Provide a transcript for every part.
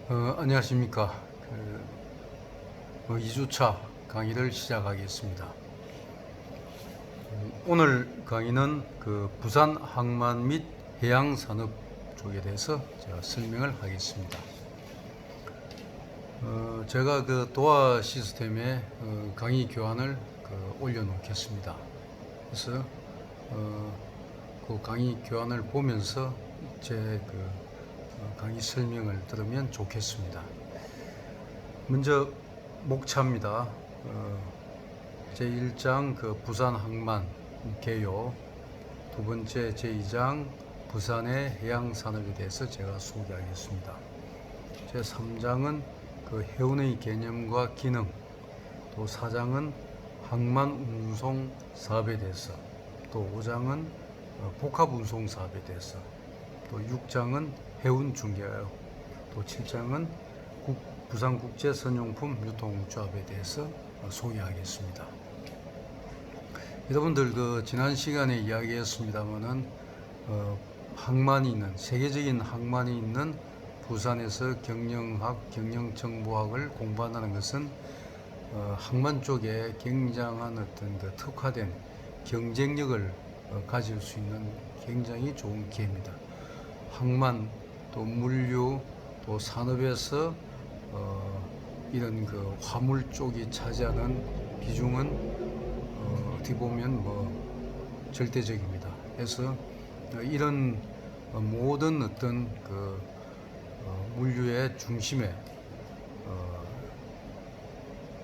안녕하십니까. 2주차 강의를 시작하겠습니다. 오늘 강의는 부산 항만 및 해양산업 쪽에 대해서 제가 설명을 하겠습니다. 제가 도화 시스템에 강의 교환을 올려놓겠습니다. 그래서 그 강의 교환을 보면서 제 강의 설명을 들으면 좋겠습니다. 먼저 목차입니다. 제1장 부산 항만 개요, 두 번째 제2장 부산의 해양산업에 대해서 제가 소개하겠습니다. 제3장은 해운의 개념과 기능, 또 4장은 항만 운송 사업에 대해서, 또 5장은 복합 운송 사업에 대해서, 또 6장은 해운 중개요, 또 7장은 부산국제선용품 유통조합에 대해서 소개하겠습니다. 여러분들 지난 시간에 이야기했습니다만은 항만이 있는, 세계적인 항만이 있는 부산에서 경영학, 경영정보학을 공부한다는 것은 항만 쪽에 굉장한 어떤 특화된 경쟁력을 가질 수 있는 굉장히 좋은 기회입니다. 항만, 또 물류, 또 산업에서 이런 화물 쪽이 차지하는 비중은 어떻게 보면 절대적입니다. 그래서 이런 모든 어떤 물류의 중심에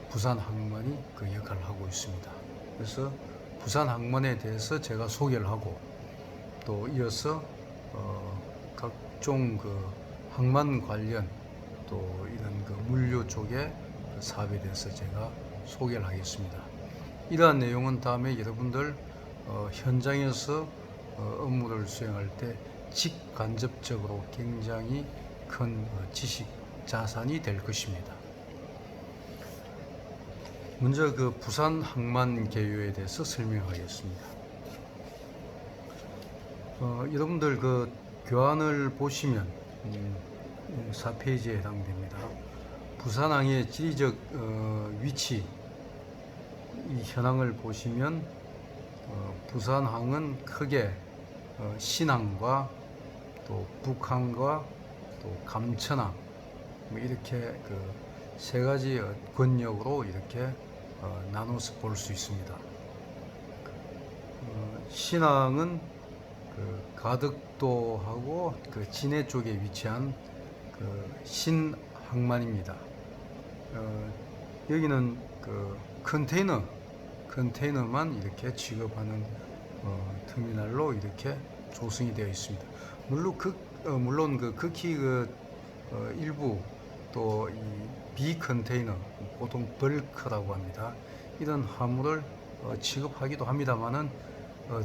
부산 항만이 역할을 하고 있습니다. 그래서 부산 항만에 대해서 제가 소개를 하고, 또 이어서 각종 항만 관련, 또 이런 물류 쪽의 사업에 대해서 제가 소개를 하겠습니다. 이러한 내용은 다음에 여러분들 현장에서 업무를 수행할 때 직간접적으로 굉장히 큰 지식 자산이 될 것입니다. 먼저 부산 항만 개요에 대해서 설명하겠습니다. 여러분들 교환을 보시면 4페이지에 해당됩니다. 부산항의 지리적 위치, 이 현황을 보시면 부산항은 크게 신항과 또 북항과 또 감천항, 이렇게 세 가지 권역으로 이렇게 나눠서 볼 수 있습니다. 신항은 가덕도하고 진해 쪽에 위치한 신항만입니다. 여기는 컨테이너만 이렇게 취급하는 터미널로 이렇게 조성이 되어 있습니다. 물론 극히 일부, 또 이 비컨테이너, 보통 벌크라고 합니다. 이런 화물을 취급하기도 합니다만은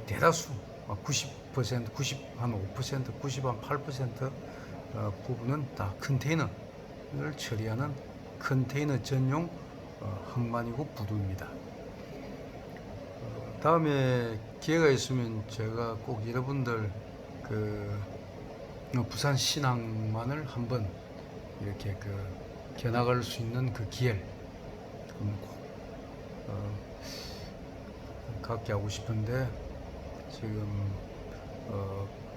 대다수 90%, 95%, 98% 부분은 다 컨테이너를 처리하는 컨테이너 전용 항만이고 부두입니다. 다음에 기회가 있으면 제가 꼭 여러분들 부산 신항만을 한번 이렇게 견학할 수 있는 기회를 갖게 하고 싶은데, 지금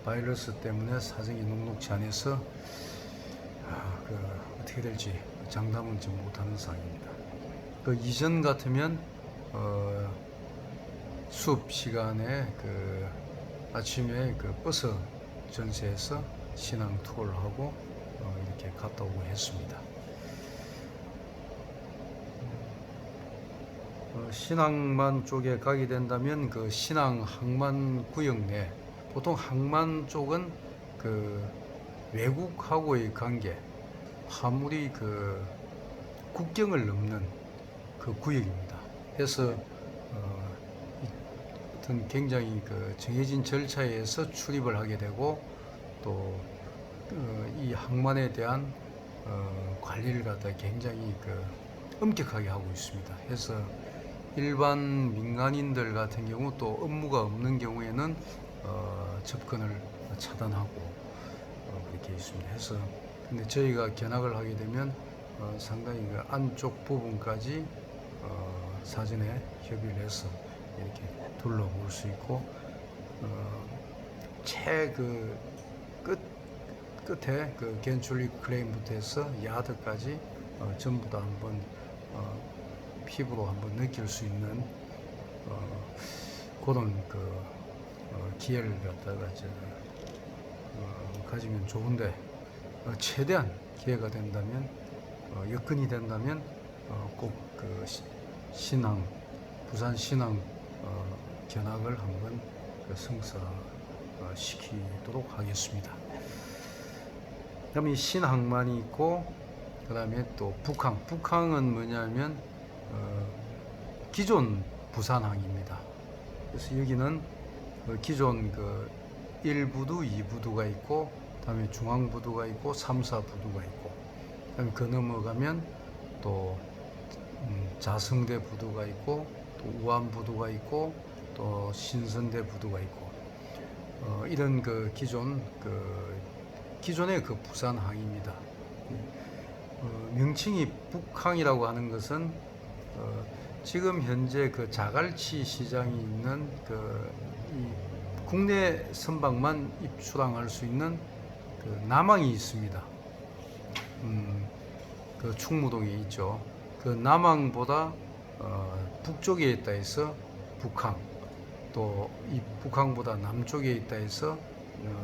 바이러스 때문에 사정이 녹록지 않아서 어떻게 될지 장담은 좀 못하는 상황입니다. 이전 같으면 수업 시간에 아침에 버스 전세에서 신항 투어를 하고 이렇게 갔다 오고 했습니다. 신항만 쪽에 가게 된다면 신항 항만 구역 내, 보통 항만 쪽은 외국하고의 관계, 화물이 국경을 넘는 구역입니다. 그래서 어떤 굉장히 정해진 절차에 의해서 출입을 하게 되고, 또 이 항만에 대한 관리를 갖다 굉장히 엄격하게 하고 있습니다. 그래서 일반 민간인들 같은 경우, 또 업무가 없는 경우에는 접근을 차단하고 그렇게 있습니다. 해서 근데 저희가 견학을 하게 되면 상당히 그 안쪽 부분까지 사전에 협의를 해서 이렇게 둘러볼 수 있고 최그 끝에 그 겐출리 클레임부터 해서 야드까지 전부 다 한번 피부로 한번 느낄 수 있는 그런 그 기회를 갖다가 가지면 좋은데 최대한 기회가 된다면 여건이 된다면 꼭 그 신항 부산 신항 견학을 한번 성사 시키도록 하겠습니다. 그다음에 신항만이 있고 그다음에 또 북항은 뭐냐면 기존 부산항입니다. 그래서 여기는 기존 그 1부두, 2부두가 있고 그다음에 중앙부두가 있고 3, 4부두가 있고 그다음에 그 넘어가면 또 자성대 부두가 있고 또 우암부두가 있고 또 신선대 부두가 있고 이런 그 기존의 그 부산항입니다. 명칭이 북항이라고 하는 것은 지금 현재 그 자갈치 시장이 있는 이 국내 선박만 입출항할 수 있는 그 남항이 있습니다. 그 충무동에 있죠. 그 남항보다 북쪽에 있다 해서 북항, 또 이 북항보다 남쪽에 있다 해서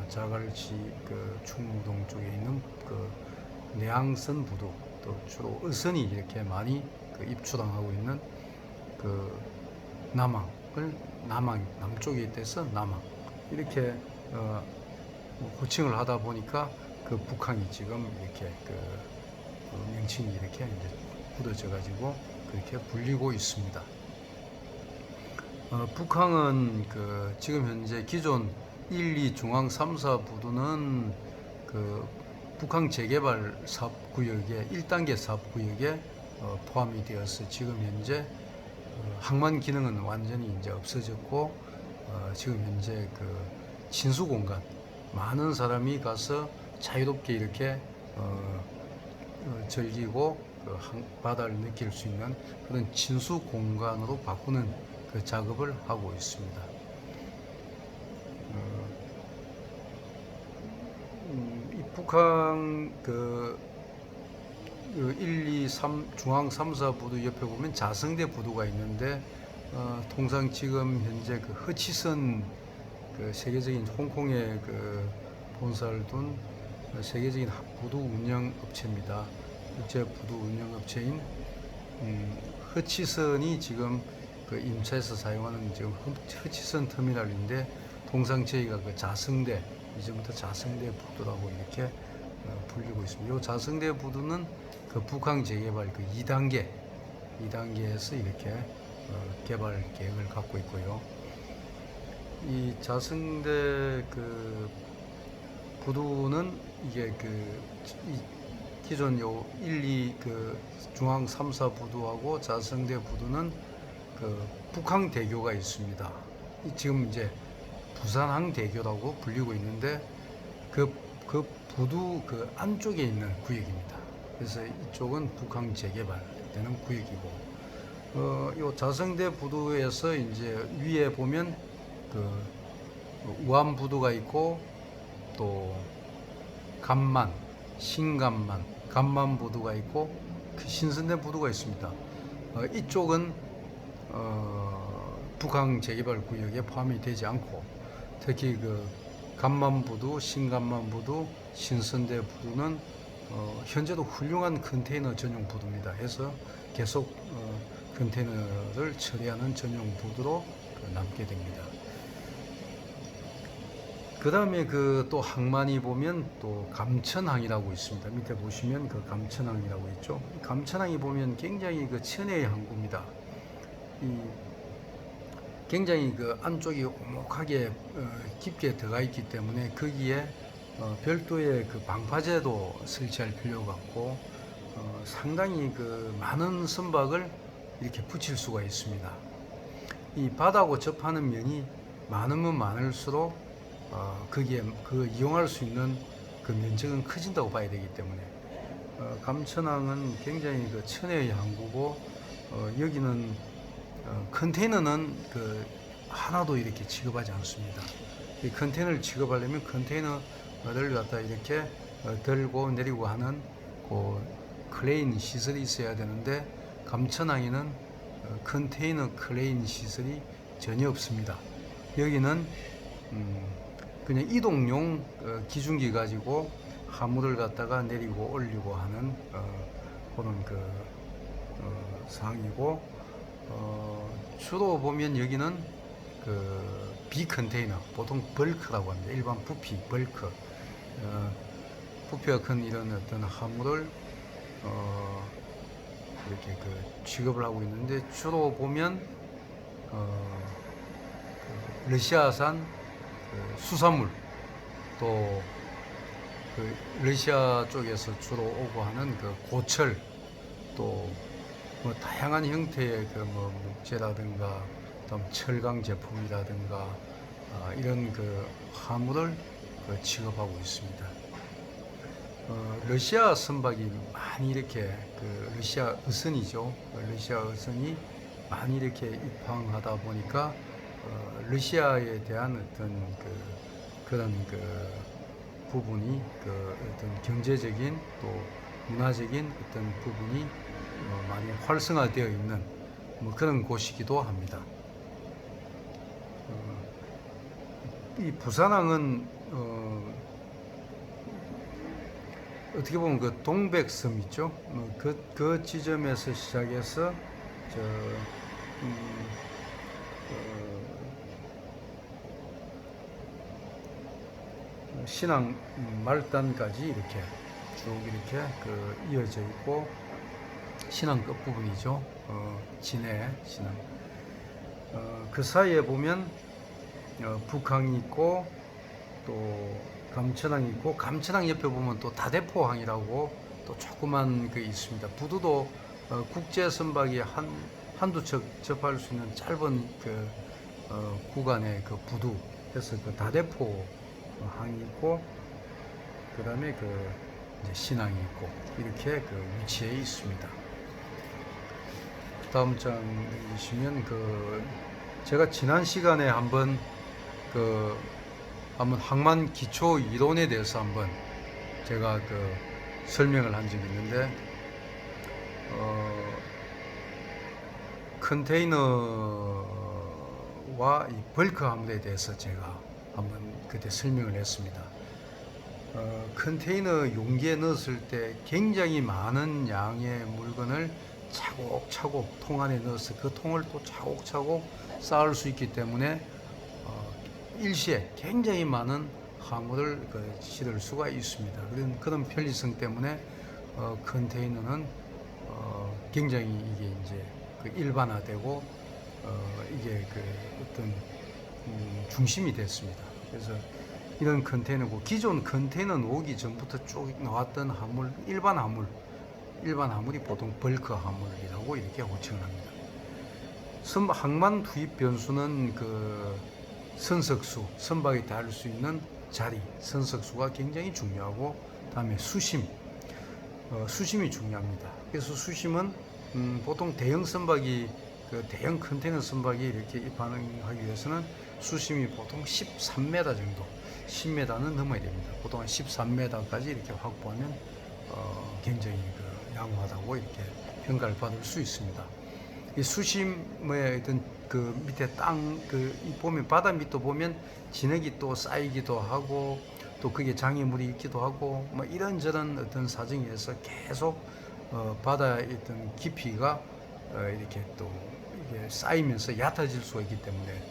자갈치 그 충무동 쪽에 있는 그 내항선 부두, 또 주로 어선이 이렇게 많이 그 입출항하고 있는 그 남항을 남쪽에 있다 해서 남항 이렇게 호칭을 하다 보니까 그 북항이 지금 이렇게 그 명칭이 이렇게 이제 굳어져 가지고 그렇게 불리고 있습니다. 북항은 그 지금 현재 기존 1, 2 중앙 3, 4 부두는 그 북항 재개발 사업구역에 1단계 사업구역에 포함이 되어서 지금 현재 항만 기능은 완전히 이제 없어졌고 지금 현재 그 진수 공간 많은 사람이 가서 자유롭게 이렇게 즐기고 그 바다를 느낄 수 있는 그런 진수 공간으로 바꾸는 그 작업을 하고 있습니다. 이 북한 그 1, 2, 3 중앙 3, 4 부두 옆에 보면 자성대 부두가 있는데 통상 지금 현재 그 허치선 그 세계적인 홍콩에 그 본사를 둔 세계적인 부두 운영 업체입니다. 국제 부두 운영 업체인 허치선이 지금 그 임차에서 사용하는 지금 허치선 터미널인데 통상 저희가 그 자성대 이제부터 자성대 부두라고 이렇게 불리고 있습니다. 이 자성대 부두는 그 북항 재개발 그 2단계에서 이렇게 개발 계획을 갖고 있고요. 이 자성대 그 부두는 이게 기존 요 1, 2 그 중앙 3, 4 부두하고 자성대 부두는 그 북항대교가 있습니다. 지금 이제 부산항 대교라고 불리고 있는데 그 부두 그 안쪽에 있는 구역입니다. 그래서 이쪽은 북항 재개발되는 구역이고, 요 자성대 부두에서 이제 위에 보면 그 우암 부두가 있고 또 간만, 신간만, 간만 부두가 있고 그 신선대 부두가 있습니다. 이쪽은 북항 재개발 구역에 포함이 되지 않고 특히 그 간만부두, 신간만부두, 신선대 부두는 현재도 훌륭한 컨테이너 전용 부두입니다. 해서 계속 컨테이너를 처리하는 전용 부두로 남게 됩니다. 그 다음에 그 또 항만이 보면 또 감천항이라고 있습니다. 밑에 보시면 그 감천항이라고 있죠. 감천항이 보면 굉장히 그 천혜의 항구입니다. 굉장히 그 안쪽이 오목하게 깊게 들어가 있기 때문에 거기에 별도의 그 방파제도 설치할 필요가 없고 상당히 그 많은 선박을 이렇게 붙일 수가 있습니다. 이 바다하고 접하는 면이 많으면 많을수록 거기에 그 이용할 수 있는 그 면적은 커진다고 봐야 되기 때문에 감천항은 굉장히 그 천혜의 항구고 여기는 컨테이너는 그 하나도 이렇게 취급하지 않습니다. 이 컨테이너를 취급하려면 컨테이너를 갖다 이렇게 들고 내리고 하는 그 크레인 시설이 있어야 되는데 감천항에는 컨테이너 크레인 시설이 전혀 없습니다. 여기는 그냥 이동용 기중기 가지고 화물을 갖다가 내리고 올리고 하는 그런 그 상황이고 주로 보면 여기는 그 비컨테이너 보통 벌크라고 합니다. 일반 부피 벌크 부피가 큰 이런 어떤 화물을 이렇게 그 취급을 하고 있는데 주로 보면 그 러시아산 그 수산물 또 그 러시아 쪽에서 주로 오고 하는 그 고철 또 뭐 다양한 형태의 그 뭐 목재라든가 또 철강 제품이라든가 이런 그 화물을 그 취급하고 있습니다. 러시아 선박이 많이 이렇게 그 러시아 어선이죠. 러시아 어선이 많이 이렇게 입항하다 보니까 러시아에 대한 어떤 그런 그 부분이 그 어떤 경제적인 또 문화적인 어떤 부분이 많이 활성화되어 있는 뭐 그런 곳이기도 합니다. 이 부산항은 어떻게 보면 그 동백섬 있죠. 그 지점에서 시작해서 신항 말단까지 이렇게 쭉 이렇게 그 이어져 있고 신항 끝부분이죠. 진해 신항. 그 사이에 보면 북항이 있고 또 감천항이 있고 감천항 옆에 보면 또 다대포항이라고 또 조그만 그 있습니다. 부두도 국제 선박이 한두 척 접할 수 있는 짧은 그 구간의 그 부두 해서 그 다대포 항이 있고 그 다음에 그 이제 신항이 있고 이렇게 그 위치에 있습니다. 다음 장 보시면 그 제가 지난 시간에 한번 항만 기초 이론에 대해서 한번 제가 그 설명을 한 적이 있는데 컨테이너와 이 벌크 화물에 대해서 제가 한번 그때 설명을 했습니다. 컨테이너 용기에 넣었을 때 굉장히 많은 양의 물건을 차곡차곡 통 안에 넣어서 그 통을 또 차곡차곡 쌓을 수 있기 때문에 일시에 굉장히 많은 화물을 실을 수가 있습니다. 그런 편리성 때문에 컨테이너는 굉장히 이게 이제 일반화되고 이게 어떤 중심이 됐습니다. 그래서 이런 컨테이너고 기존 컨테이너 오기 전부터 쭉 나왔던 화물 일반 화물이 보통 벌크 화물이라고 이렇게 호칭을 합니다. 항만 투입 변수는 그 선석수, 선박이 닿을 수 있는 자리, 선석수가 굉장히 중요하고 다음에 수심이 중요합니다. 그래서 수심은 보통 대형 선박이 대형 컨테이너 선박이 이렇게 입항하기 위해서는 수심이 보통 13m 정도, 10m는 넘어야 됩니다. 보통 한 13m까지 이렇게 확보하면 굉장히 양호하다고 이렇게 평가를 받을 수 있습니다. 이 수심의 어떤 그 밑에 보면 바다 밑도 보면 진흙이 또 쌓이기도 하고 또 그게 장애물이 있기도 하고 뭐 이런저런 어떤 사정에서 계속 바다의 어떤 깊이가 이렇게 또 이게 쌓이면서 얕아질 수가 있기 때문에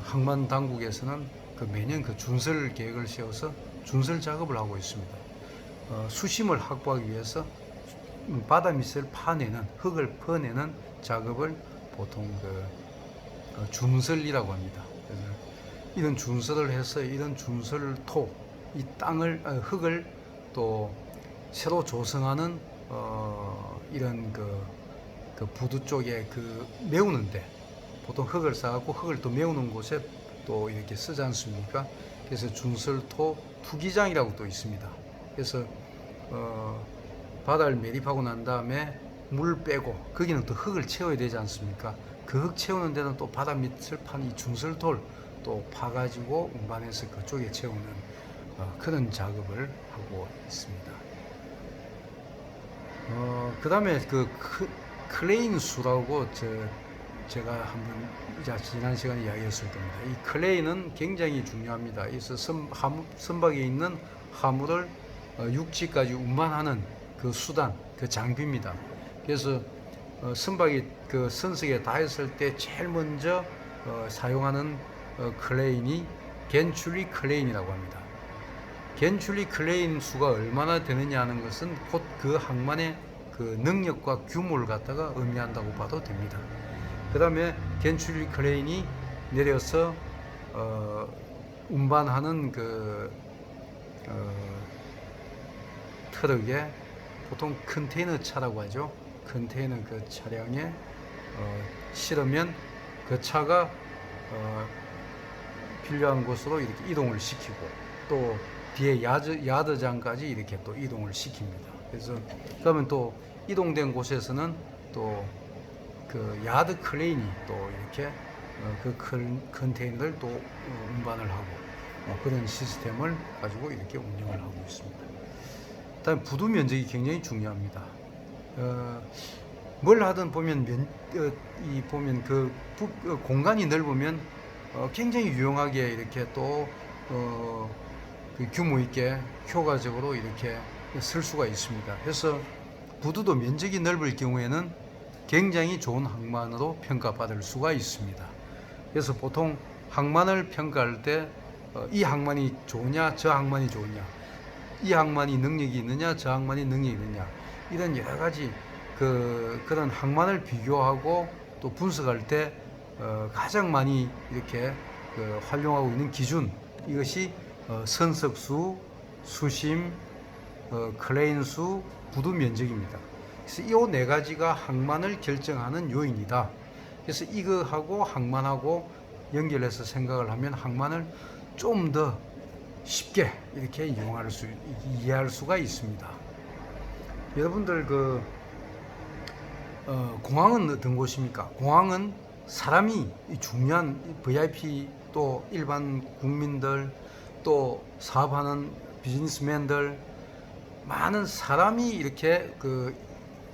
항만 당국에서는 매년 준설 계획을 세워서 준설 작업을 하고 있습니다. 수심을 확보하기 위해서 바다 밑을 파내는 흙을 퍼내는 작업을 보통 준설이라고 합니다. 그래서 이런 준설을 해서 이런 준설토 이 땅을 흙을 또 새로 조성하는 이런 부두 쪽에 메우는데 보통 흙을 쌓고 흙을 또 메우는 곳에 또 이렇게 쓰지 않습니까? 그래서 준설토 투기장이라고 또 있습니다. 그래서 바다를 매립하고 난 다음에 물 빼고 거기는 또 흙을 채워야 되지 않습니까? 그 흙 채우는 데는 또 바다 밑을 판 이 중설돌 또 파가지고 운반해서 그쪽에 채우는 그런 작업을 하고 있습니다. 그 다음에 그 클레인 수라고 제가 한번 지난 시간에 이야기했을 겁니다. 이 클레인은 굉장히 중요합니다. 그래서 선박에 있는 화물을 육지까지 운반하는 그 수단, 그 장비입니다. 그래서 선박이 그 선석에 닿았을 때 제일 먼저 사용하는 클레인이 겐출리 클레인이라고 합니다. 겐출리 클레인 수가 얼마나 되느냐 하는 것은 곧 그 항만의 그 능력과 규모를 갖다가 의미한다고 봐도 됩니다. 그 다음에 겐출리 클레인이 내려서 운반하는 그 트럭에 보통 컨테이너 차라고 하죠. 컨테이너 그 차량에 실으면 그 차가 필요한 곳으로 이렇게 이동을 시키고 또 뒤에 야드장까지 이렇게 또 이동을 시킵니다. 그래서 그러면 또 이동된 곳에서는 또 그 야드 클레인이 또 이렇게 그 컨테이너를 또 운반을 하고 그런 시스템을 가지고 이렇게 운영을 하고 있습니다. 일단 부두 면적이 굉장히 중요합니다. 뭘 하든 보면 보면 공간이 넓으면 굉장히 유용하게 이렇게 또 그 규모 있게 효과적으로 이렇게 쓸 수가 있습니다. 그래서 부두도 면적이 넓을 경우에는 굉장히 좋은 항만으로 평가받을 수가 있습니다. 그래서 보통 항만을 평가할 때 이 항만이 좋으냐, 저 항만이 좋으냐, 이 항만이 능력이 있느냐, 저 항만이 능력이 있느냐, 이런 여러 가지 그런 항만을 비교하고 또 분석할 때 가장 많이 이렇게 활용하고 있는 기준, 이것이 선석수, 수심, 클레인수, 부두 면적입니다. 그래서 이 네 가지가 항만을 결정하는 요인이다. 그래서 이거하고 항만하고 연결해서 생각을 하면 항만을 좀 더 쉽게 이렇게 이해할 수가 있습니다. 여러분들 공항은 어떤 곳입니까? 공항은 사람이 중요한 VIP 또 일반 국민들 또 사업하는 비즈니스맨들 많은 사람이 이렇게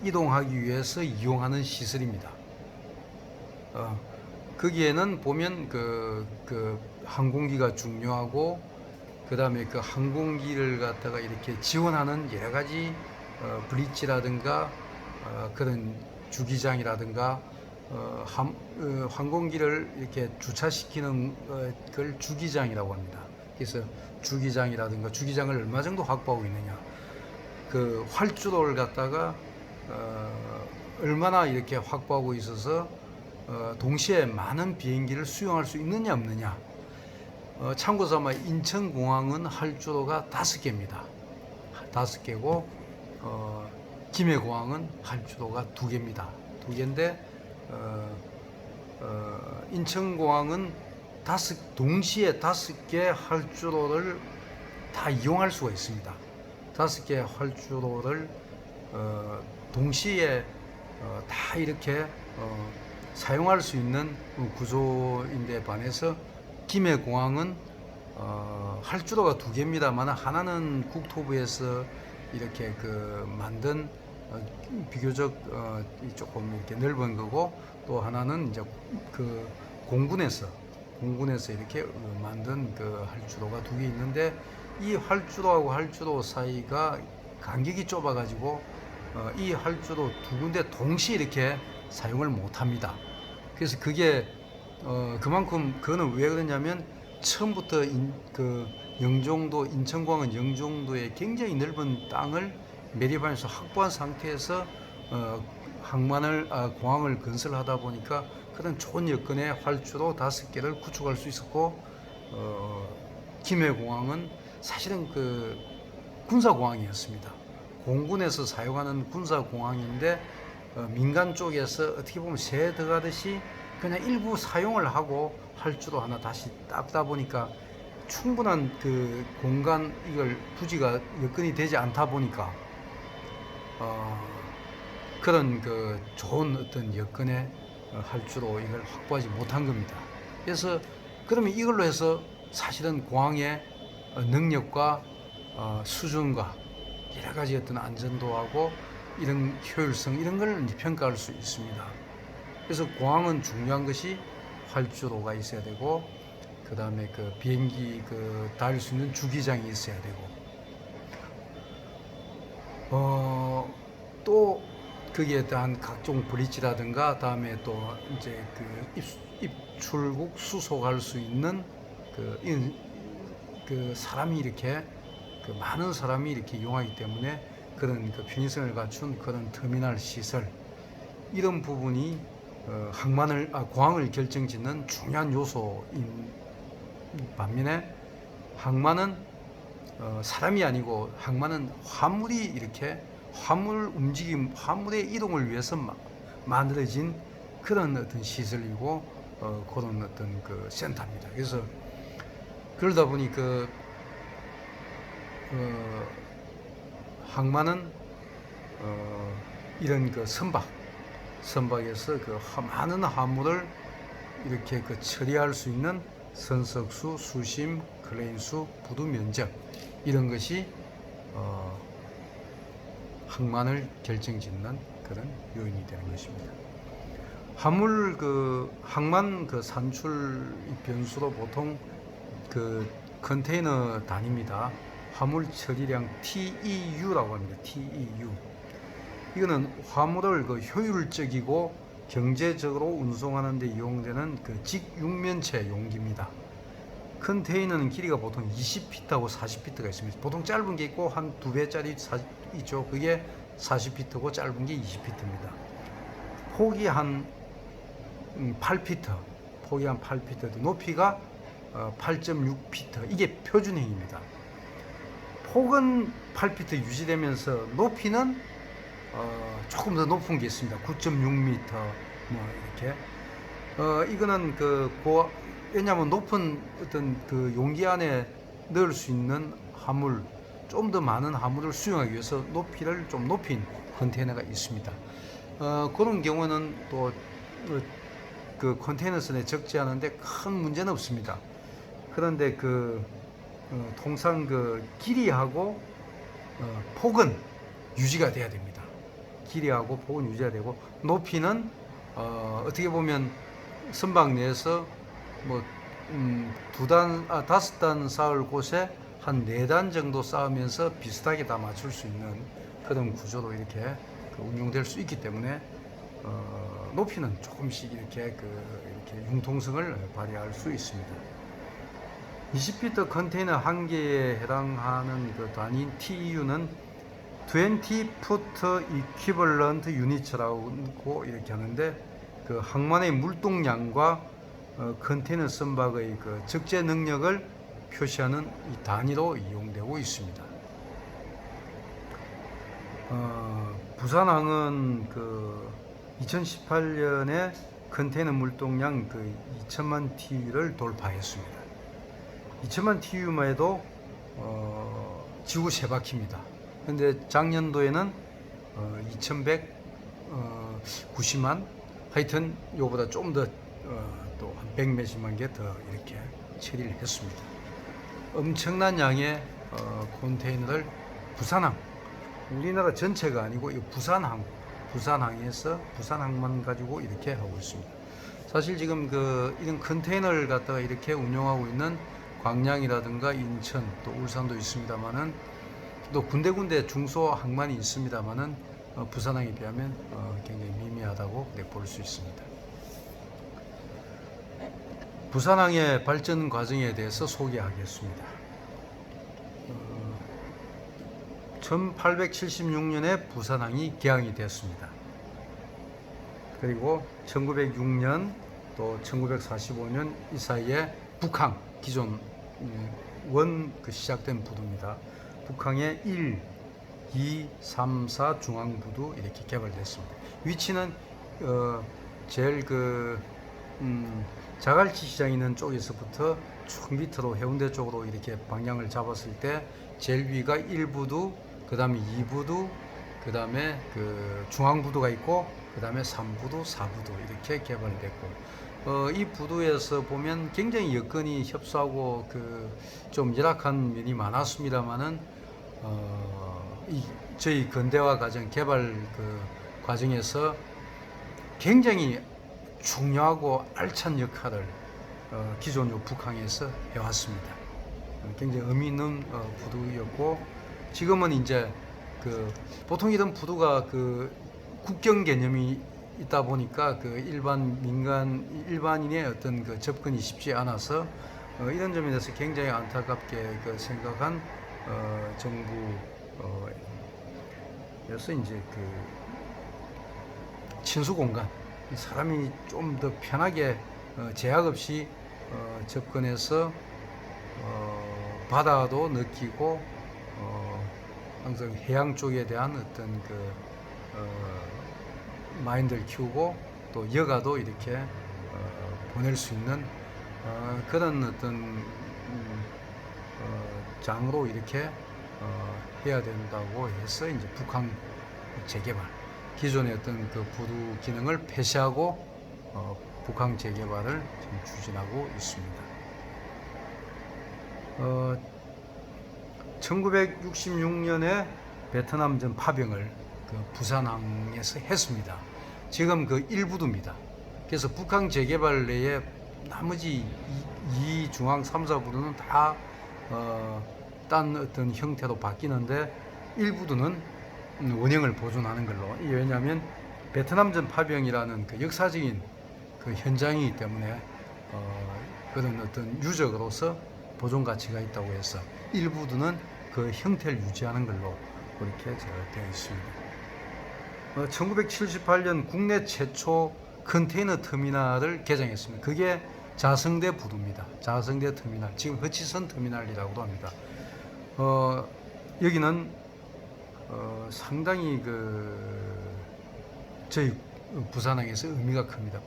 이동하기 위해서 이용하는 시설입니다. 거기에는 보면 항공기가 중요하고 그 다음에 그 항공기를 갖다가 이렇게 지원하는 여러 가지 브릿지라든가 그런 주기장이라든가 항공기를 이렇게 주차시키는 걸 주기장이라고 합니다. 그래서 주기장이라든가 주기장을 얼마 정도 확보하고 있느냐, 그 활주로를 갖다가 얼마나 이렇게 확보하고 있어서 동시에 많은 비행기를 수용할 수 있느냐 없느냐. 참고삼아 인천공항은 활주로가 5개입니다. 5개고 김해공항은 활주로가 2개입니다. 2개인데 인천공항은 동시에 5개 활주로를 다 이용할 수가 있습니다. 5개 활주로를 동시에 다 이렇게 사용할 수 있는 구조인데 반해서 김해공항은 활주로가 2개입니다만 하나는 국토부에서 이렇게 만든 비교적 조금 이렇게 넓은 거고, 또 하나는 이제 공군에서 이렇게 만든 활주로가 2개 있는데, 이 활주로하고 활주로 사이가 간격이 좁아 가지고 이 활주로 2군데 동시에 이렇게 사용을 못 합니다. 그래서 그게 그만큼 그거는 왜 그러냐면, 처음부터 영종도, 인천공항은 영종도에 굉장히 넓은 땅을 매립하면서 확보한 상태에서 공항을 건설하다 보니까 그런 좋은 여건의 활주로 5개를 구축할 수 있었고, 김해공항은 사실은 군사공항이었습니다. 공군에서 사용하는 군사공항인데 민간 쪽에서 어떻게 보면 새 들어가듯이 그냥 일부 사용을 하고 활주로 하나 다시 닦다 보니까 충분한 그 공간 이걸 부지가 여건이 되지 않다 보니까 그런 그 좋은 어떤 여건의 할주로 이걸 확보하지 못한 겁니다. 그래서 그러면 이걸로 해서 사실은 공항의 능력과 수준과 여러 가지 어떤 안전도하고 이런 효율성 이런 걸 평가할 수 있습니다. 그래서 공항은 중요한 것이 활주로가 있어야 되고, 그 다음에 그 비행기 그 달 수 있는 주기장이 있어야 되고, 또 거기에 대한 각종 브릿지라든가, 다음에 또 이제 그 입출국 수속할 수 있는 그 사람이 이렇게 그 많은 사람이 이렇게 이용하기 때문에 그런 그 편의성을 갖춘 그런 터미널 시설, 이런 부분이 공항을 결정짓는 중요한 요소인 반면에, 항만은 사람이 아니고 항만은 화물이 이렇게 화물의 이동을 위해서 만들어진 그런 어떤 시설이고 그런 어떤 그 센터입니다. 그래서 그러다 보니 항만은 이런 그 선박에서 그 많은 화물을 이렇게 그 처리할 수 있는 선석수, 수심, 클레인수, 부두 면적, 이런 것이 항만을 결정짓는 그런 요인이 되는 것입니다. 항만 그 산출 변수로 보통 그 컨테이너 단위입니다. 화물 처리량 TEU라고 합니다. TEU. 이거는 화물을 그 효율적이고 경제적으로 운송하는 데 이용되는 그 직육면체 용기입니다. 컨테이너는 길이가 보통 20피트하고 40피트가 있습니다. 보통 짧은 게 있고 한 2배짜리 있죠. 그게 40피트고 짧은 게 20피트입니다. 폭이 한 8피트, 높이가 8.6피트, 이게 표준형입니다. 폭은 8피트 유지되면서 높이는 조금 더 높은 게 있습니다. 9.6m 뭐 이렇게. 이거는 왜냐하면 높은 어떤 그 용기 안에 넣을 수 있는 화물, 좀 더 많은 화물을 수용하기 위해서 높이를 좀 높인 컨테이너가 있습니다. 그런 경우는 또 그 컨테이너 선에 적지 않은데 큰 문제는 없습니다. 그런데 통상 그 길이하고 폭은 유지가 돼야 됩니다. 길이하고 폭은 유지가 되고, 높이는 어떻게 보면 선박 내에서 뭐 5단 쌓을 곳에 한 4단 정도 쌓으면서 비슷하게 다 맞출 수 있는 그런 구조로 이렇게 운용될 수 있기 때문에 높이는 조금씩 이렇게 융통성을 발휘할 수 있습니다. 20피트 컨테이너 한 개에 해당하는 그 단위인 TEU는 20푸트 이퀴벌런트 유니츠라고 이렇게 하는데, 그 항만의 물동량과 컨테이너 선박의 그 적재 능력을 표시하는 이 단위로 이용되고 있습니다. 부산항은 2018년에 컨테이너 물동량 2천만 TEU를 돌파했습니다. 2천만 TEU만 해도 지구 3바퀴입니다. 근데 작년도에는 2190만, 하여튼 요보다 좀 더 또 한 100몇십만 개 더 이렇게 처리를 했습니다. 엄청난 양의 컨테이너를 부산항, 우리나라 전체가 아니고 이 부산항에서 부산항만 가지고 이렇게 하고 있습니다. 사실 지금 이런 컨테이너를 갖다가 이렇게 운영하고 있는 광양이라든가 인천, 또 울산도 있습니다만은, 또 군데군데 중소항만이 있습니다만은 부산항에 비하면 굉장히 미미하다고 볼 수 있습니다. 부산항의 발전 과정에 대해서 소개하겠습니다. 1876년에 부산항이 개항이 되었습니다. 그리고 1906년 또 1945년 이 사이에 북항, 기존 시작된 부두입니다. 북항의 1, 2, 3, 4 중앙부두 이렇게 개발됐습니다. 위치는 제일 자갈치 시장 있는 쪽에서부터 쭉 밑으로 해운대 쪽으로 이렇게 방향을 잡았을 때 제일 위가 1부두, 그 다음에 2부두, 그 다음에 그 중앙부두가 있고, 그 다음에 3부두, 4부두 이렇게 개발됐고, 이 부두에서 보면 굉장히 여건이 협소하고 그 좀 열악한 면이 많았습니다만은 저희 근대화 과정 개발 그 과정에서 굉장히 중요하고 알찬 역할을 기존 요 북항에서 해왔습니다. 굉장히 의미 있는 부두였고, 지금은 이제 그 보통 이런 부두가 그 국경 개념이 있다 보니까 그 일반인의 어떤 그 접근이 쉽지 않아서 이런 점에 대해서 굉장히 안타깝게 그 생각한 정부에서 이제 그 친수 공간, 사람이 좀 더 편하게 제약 없이 접근해서 바다도 느끼고 항상 해양 쪽에 대한 어떤 그 마인드를 키우고 또 여가도 이렇게 보낼 수 있는 그런 어떤 장으로 이렇게 해야 된다고 해서 이제 북항 재개발, 기존의 어떤 그 부두 기능을 폐쇄하고 북항 재개발을 지금 추진하고 있습니다. 1966년에 베트남전 파병을 그 부산항에서 했습니다. 지금 그 일부두입니다. 그래서 북항 재개발 내에 나머지 2 중앙 3, 4부두는 다 딴 어떤 형태로 바뀌는데 일부두는 원형을 보존하는 걸로. 왜냐하면 베트남전 파병이라는 그 역사적인 그 현장이기 때문에 그런 어떤 유적으로서 보존 가치가 있다고 해서 일부두는 그 형태를 유지하는 걸로 그렇게 되어 있습니다. 1978년 국내 최초 컨테이너 터미널을 개장했습니다. 그게 자성대 부두입니다. 자성대 터미널, 지금 허치선 터미널이라고도 합니다. 여기는 상당히 저희 부산항에서 의미가 큽니다.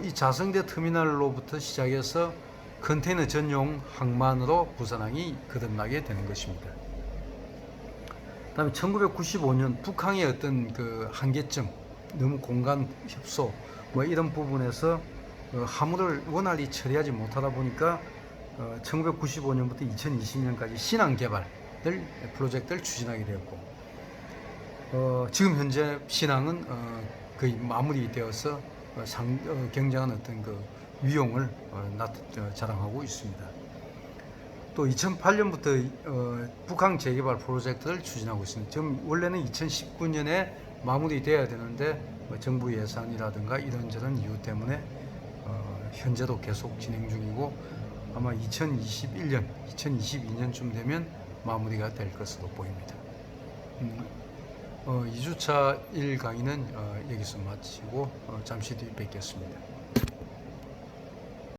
이 자성대 터미널로부터 시작해서 컨테이너 전용 항만으로 부산항이 거듭나게 되는 것입니다. 그다음에 1995년 북항의 어떤 그 한계점, 너무 공간 협소 뭐 이런 부분에서 화물을 원활히 처리하지 못하다 보니까 1995년부터 2020년까지 신항 개발 프로젝트를 추진하게 되었고, 지금 현재 신항은 거의 마무리되어서 굉장한 어떤 그 위용을 자랑하고 있습니다. 또 2008년부터 북항 재개발 프로젝트를 추진하고 있습니다. 지금 원래는 2019년에 마무리돼야 되는데 정부 예산이라든가 이런저런 이유 때문에 현재도 계속 진행 중이고, 아마 2021년, 2022년쯤 되면 마무리가 될 것으로 보입니다. 2주차 1강의는 여기서 마치고 잠시 뒤 뵙겠습니다.